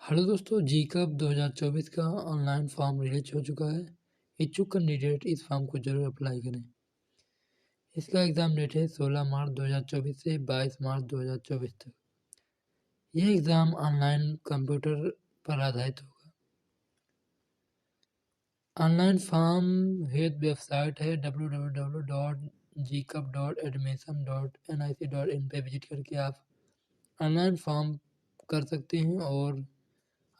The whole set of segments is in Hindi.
हेलो दोस्तों, जी कप 2024 का ऑनलाइन फॉर्म रिलीज हो चुका है। इच्छुक कैंडिडेट इस फॉर्म को जरूर अप्लाई करें। इसका एग्ज़ाम डेट है 16 मार्च 2024 से 22 मार्च 2024 तक। यह एग्ज़ाम ऑनलाइन कंप्यूटर पर आधारित होगा। ऑनलाइन फॉर्म हेतु वेबसाइट है www.gcup.admission.nic.in पे विजिट करके आप ऑनलाइन फॉर्म कर सकते हैं और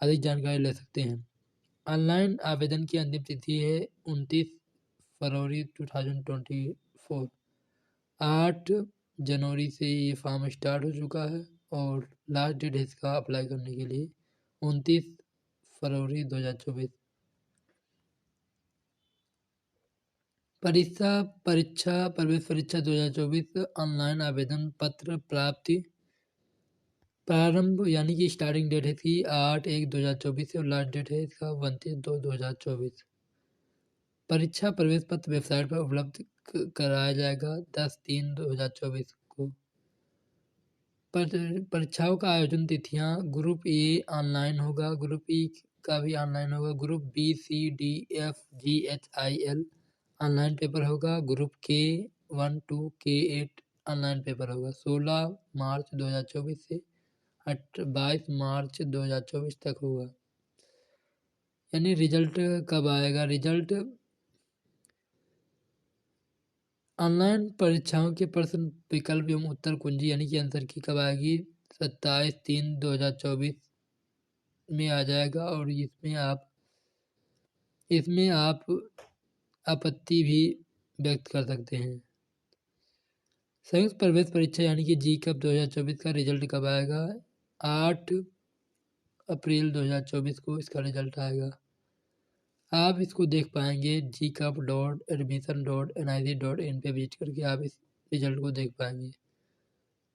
अधिक जानकारी ले सकते हैं। ऑनलाइन आवेदन की अंतिम तिथि है 29 फरवरी 2024। 8 जनवरी से ये फॉर्म स्टार्ट हो चुका है और लास्ट डेट है इसका अप्लाई करने के लिए 29 फरवरी 2024। प्रवेश परीक्षा 2024 ऑनलाइन आवेदन पत्र प्राप्ति प्रारंभ यानी कि स्टार्टिंग डेट है इसकी 8/1/2024 से और लास्ट डेट है इसका 29/2/2024। परीक्षा प्रवेश पत्र वेबसाइट पर उपलब्ध कराया जाएगा 10/3/2024 को। परीक्षाओं का आयोजन तिथियां ग्रुप ए ऑनलाइन होगा, ग्रुप ई का भी ऑनलाइन होगा, group B C D F G H I L online paper होगा, ग्रुप के 1 2 के 8 ऑनलाइन पेपर होगा। 16 मार्च 2024 से 22 मार्च 2024 तक होगा। यानी रिजल्ट कब आएगा? रिजल्ट ऑनलाइन परीक्षाओं के प्रश्न विकल्प एवं उत्तर कुंजी यानी कि आंसर की कब आएगी? 27/3/2024 में आ जाएगा और इसमें आप आपत्ति भी व्यक्त कर सकते हैं। संयुक्त प्रवेश परीक्षा यानी कि जी कप 2024 का रिजल्ट कब आएगा? 8 अप्रैल 2024 को इसका रिजल्ट आएगा। आप इसको देख पाएंगे gcup.admission.nic.in पे विजिट करके आप इस रिजल्ट को देख पाएंगे।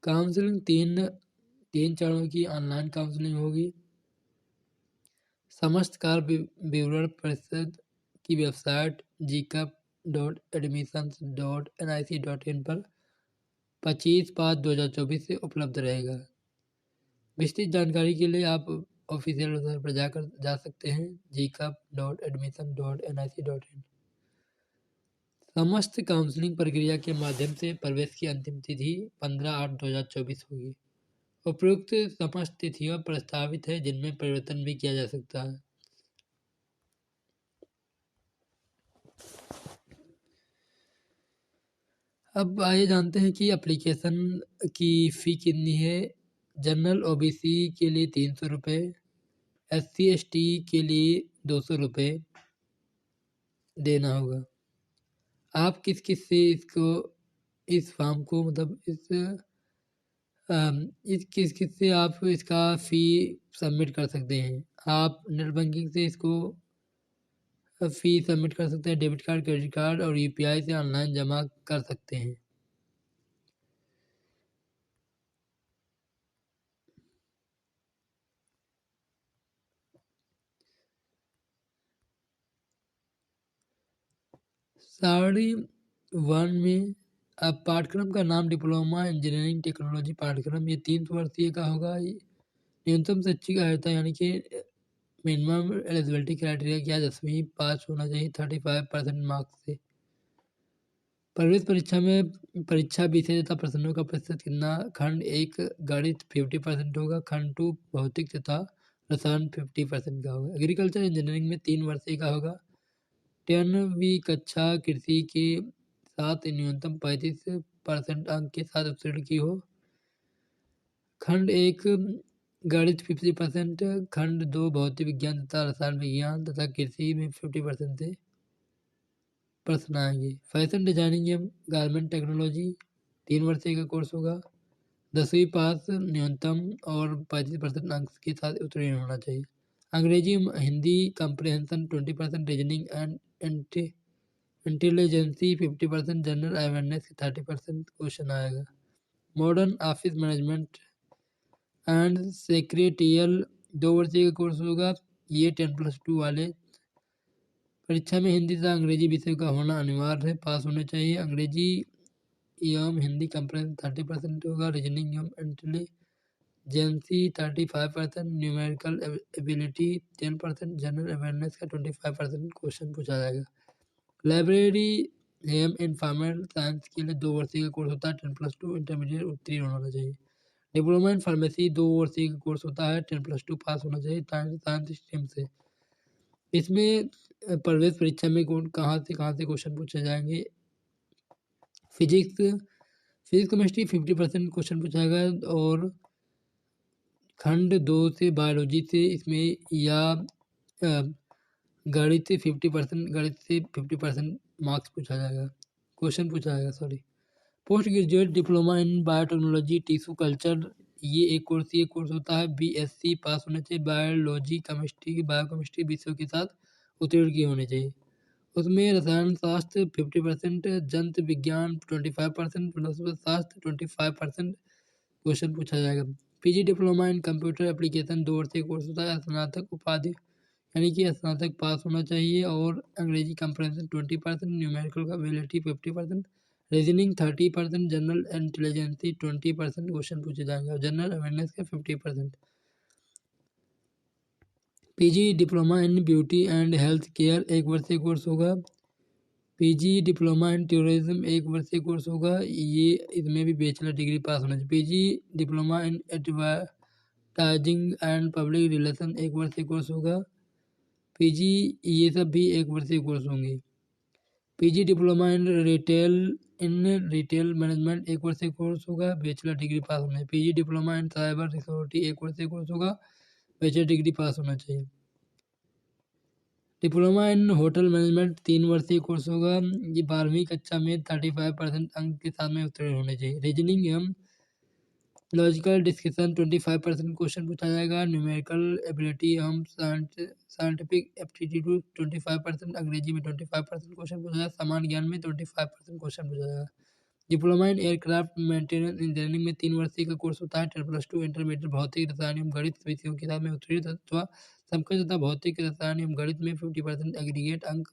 काउंसलिंग तीन चरणों की ऑनलाइन काउंसलिंग होगी। समस्त कार्य विवरण परिषद की वेबसाइट gcup.admissions.nic.in पर 25/5/2024 से उपलब्ध रहेगा। विस्तृत जानकारी के लिए आप ऑफिशियल वेबसाइट पर जा सकते हैं gcup.admission.nic.in। समस्त काउंसलिंग प्रक्रिया के माध्यम से प्रवेश की अंतिम तिथि 15/8/2024 होगी। उपयुक्त समस्त तिथियां प्रस्तावित है जिनमें परिवर्तन भी किया जा सकता है। अब आइए जानते हैं कि एप्लीकेशन की फ़ी कितनी है। जनरल ओबीसी के लिए 300 रुपये, SC ST के लिए 200 रुपये देना होगा। आप किस से इस फॉर्म को मतलब किस से आप इसका फ़ी सबमिट कर सकते हैं। आप नेट बैंकिंग से इसको फ़ी सबमिट कर सकते हैं। डेबिट कार्ड, क्रेडिट कार्ड और UPI से ऑनलाइन जमा कर सकते हैं। सारणी 1 में अब पाठ्यक्रम का नाम डिप्लोमा इंजीनियरिंग टेक्नोलॉजी पाठ्यक्रम, ये 3 वर्षीय का होगा। न्यूनतम शैक्षिक अर्हता यानी कि मिनिमम एलिजिबिलिटी क्राइटेरिया क्या 10वीं पास होना चाहिए 35% मार्क्स से। प्रवेश परीक्षा में परीक्षा विषय तथा प्रश्नों का प्रतिशत कितना? खंड 1 गणित 50% होगा, खंड 2 भौतिक तथा रसायन 50% का होगा। एग्रीकल्चर इंजीनियरिंग में 3 वर्षीय का होगा। 10वीं कक्षा कृषि के साथ न्यूनतम 35% अंक के साथ उत्तीर्ण की हो। खंड 1 गणित 50%, खंड 2 भौतिक विज्ञान तथा रसायन विज्ञान तथा कृषि में 50% से प्रश्न आएंगे। फैशन डिजाइनिंग एवं गारमेंट टेक्नोलॉजी 3 वर्षीय का कोर्स होगा। 10वीं पास न्यूनतम और 35% अंक के साथ उत्तीर्ण होना चाहिए। अंग्रेजी Hindi comprehension 20%, reasoning and intelligence 50%, general awareness 30% question आएगा। Modern office management and secretarial 2 वर्षीय का कोर्स होगा। ये 10+2 वाले परीक्षा में हिंदी तथा अंग्रेजी विषय का होना अनिवार्य है, पास होने चाहिए। अंग्रेजी एवं हिंदी कंप्रेंशन 30% होगा। रीजनिंग एवं JNC 35%, numerical ability 10%, general awareness का 25% क्वेश्चन पूछा जाएगा। लाइब्रेरी एम इन्फॉर्मेशन साइंस के लिए 2 वर्षीय का कोर्स होता है, 10+2 इंटरमीडिएट उत्तीर्ण होना चाहिए। डिप्लोमा इन फार्मेसी 2 वर्षीय का कोर्स होता है, 10+2 पास होना चाहिए साइंस स्ट्रीम से। इसमें प्रवेश परीक्षा में कहाँ से क्वेश्चन पूछे जाएंगे। फिजिक्स केमिस्ट्री 50% क्वेश्चन पूछा जाएगा और खंड 2 से बायोलॉजी से इसमें या गणित से 50% मार्क्स पूछा जाएगा, क्वेश्चन पूछा जाएगा sorry. Post graduate diploma in biotechnology tissue culture, ये एक कोर्स होता है, बीएससी पास होना चाहिए, बायोलॉजी केमिस्ट्री बायोकेमिस्ट्री विषयों के साथ उत्तीर्ण किए होने चाहिए। उसमें रसायन शास्त्र 50%, जंतु विज्ञान 25%, वनस्पति शास्त्र 25% क्वेश्चन पूछा जाएगा। पीजी डिप्लोमा इन कंप्यूटर एप्लीकेशन 2 वर्षीय कोर्स होता है, स्नातक उपाधि यानी कि स्नातक पास होना चाहिए और अंग्रेजी कंप्रेंशन 20%, न्यूमेरिकल का ability 50%, reasoning 30%, general intelligence 20% question पूछे जाएंगे और जनरल अवेयरनेस का 50%। PG diploma in beauty and health care 1 वर्षीय कोर्स होगा। पीजी डिप्लोमा इन टूरिज्म 1 वर्षीय कोर्स होगा, ये इसमें भी बैचलर डिग्री पास होना चाहिए। PG diploma in advertising and public relation 1 वर्षीय कोर्स होगा। पीजी ये सब भी 1 वर्षीय कोर्स होंगे। PG diploma in retail management 1 वर्षीय कोर्स होगा, बैचलर डिग्री पास होना चाहिए। पीजी डिप्लोमा इन साइबर सिक्योरिटी 1 वर्षीय कोर्स होगा, बैचलर डिग्री पास होना चाहिए। डिप्लोमा इन होटल मैनेजमेंट 3 वर्षीय कोर्स होगा, ये 12वीं कक्षा में 35% अंक के साथ में उत्तीर्ण होने चाहिए। रीजनिंग एवं लॉजिकल डिस्कशन 25% क्वेश्चन पूछा जाएगा। न्यूमेरिकल एबिलिटी एवं साइंटिफिक एप्टीट्यूड 25%, अंग्रेजी में 25% क्वेश्चन पूछा जाएगा। सामान्य ज्ञान में 25% क्वेश्चन पूछा जाएगा। Diploma in aircraft maintenance engineering में 3 वर्षीय का कोर्स होता है, 10+2 इंटरमीडिएट भौतिक रसायन एवं गणित विषयों के साथ में उत्तीर्ण अथवा समकक्ष तथा भौतिक रसायन एवं गणित में 50% एग्रीगेट अंक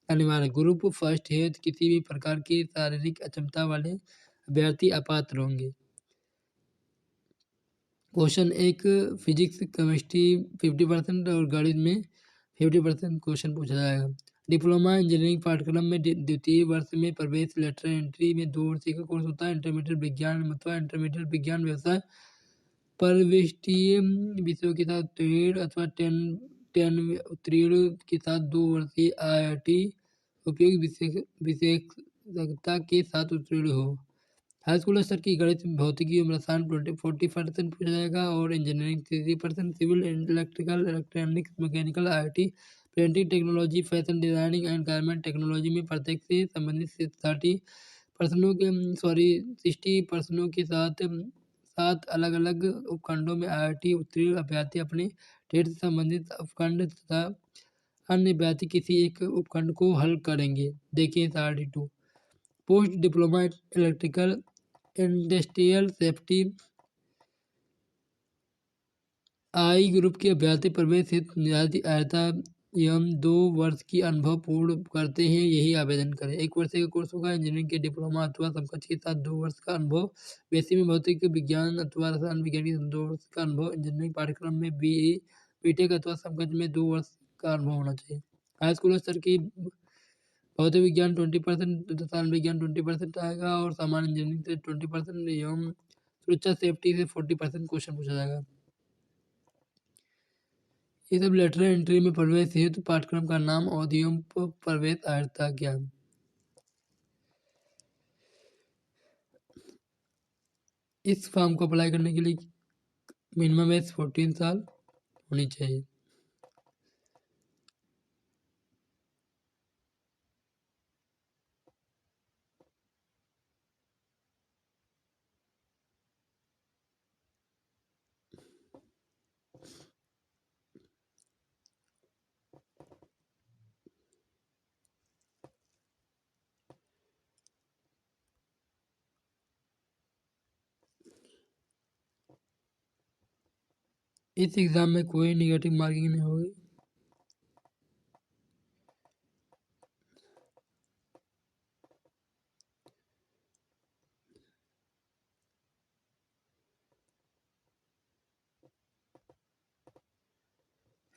अनिवार्य। ग्रुप फर्स्ट है, किसी भी प्रकार की शारीरिक अक्षमता वाले अभ्यर्थी अपात्र होंगे। क्वेश्चन एक फिजिक्स केमिस्ट्री 50% और गणित में 50% क्वेश्चन पूछा जाएगा। डिप्लोमा इंजीनियरिंग पाठ्यक्रम में द्वितीय वर्ष में प्रवेश लेटर एंट्री में 2 वर्षीय का कोर्स होता है। इंटरमीडिएट विज्ञान अथवा इंटरमीडिएट विज्ञान व्यवसाय प्रविष्टीय विषयों के साथ उत्तीर्ण अथवा 10 उत्तीर्ण के साथ 2 वर्षीय IIT उपयुक्त विशेषज्ञता के साथ उत्तीर्ण हो। हाई स्कूल स्तर की गणित भौतिकी एवं रसायन 40% पूछा जाएगा और engineering 30%, civil electrical electronics mechanical IIT printing technology fashion designing and garment technology में प्रत्येक से संबंधित 60 प्रश्नों के साथ 7 अलग अलग उपखंडों में IIT उत्तीर्ण अभ्यर्थी अपने ट्रेड से संबंधित उपखंड तथा अन्य अभ्यर्थी किसी एक उपखंड को हल करेंगे। देखिए RD2 post diploma electrical industrial safety I group के अभ्यर्थी प्रवेश हेतु निर्धारित अर्हता एवं 2 वर्ष की अनुभव पूर्ण करते हैं, यही आवेदन करें। 1 वर्ष का कोर्स होगा, इंजीनियरिंग के डिप्लोमा अथवा समकक्ष के साथ 2 वर्ष का अनुभव, बीएससी में भौतिक विज्ञान अथवा रसायन विज्ञान के 2 वर्ष का अनुभव, इंजीनियरिंग पाठ्यक्रम में BE बीटेक अथवा समकक्ष में 2 वर्ष का अनुभव होना चाहिए। हाई स्कूल स्तर की भौतिक विज्ञान 20%, रसायन विज्ञान 20% आएगा और सामान्य इंजीनियरिंग से 20% एवं सुरक्षा सेफ्टी से 40% क्वेश्चन पूछा जाएगा। ये सब लेटर एंट्री में प्रवेश हेतु पाठ्यक्रम का नाम और एवं प्रवेश अर्हता ज्ञान। इस फॉर्म को अप्लाई करने के लिए मिनिमम एज 14 साल होनी चाहिए। इस एग्ज़ाम में कोई निगेटिव मार्किंग नहीं होगी।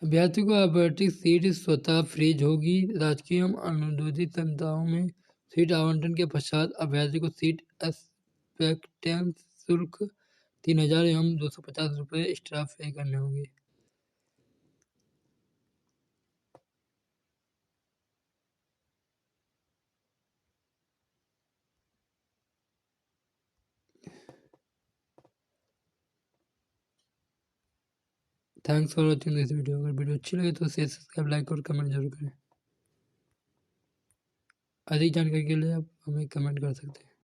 अभ्यर्थी को अभ्यर्थी सीट स्वतः फ्रीज होगी। राजकीय एवं अनुसूचित संस्थाओं में सीट आवंटन के पश्चात अभ्यर्थी को सीट एक्सेप्टेंस शुल्क 3000 एवं 250 रुपये एक्स्ट्रा पे करने होंगे। Thanks for watching this video. अगर वीडियो अच्छी लगे तो शेयर सब्सक्राइब लाइक और कमेंट जरूर करें। अधिक जानकारी के लिए आप हमें कमेंट कर सकते हैं।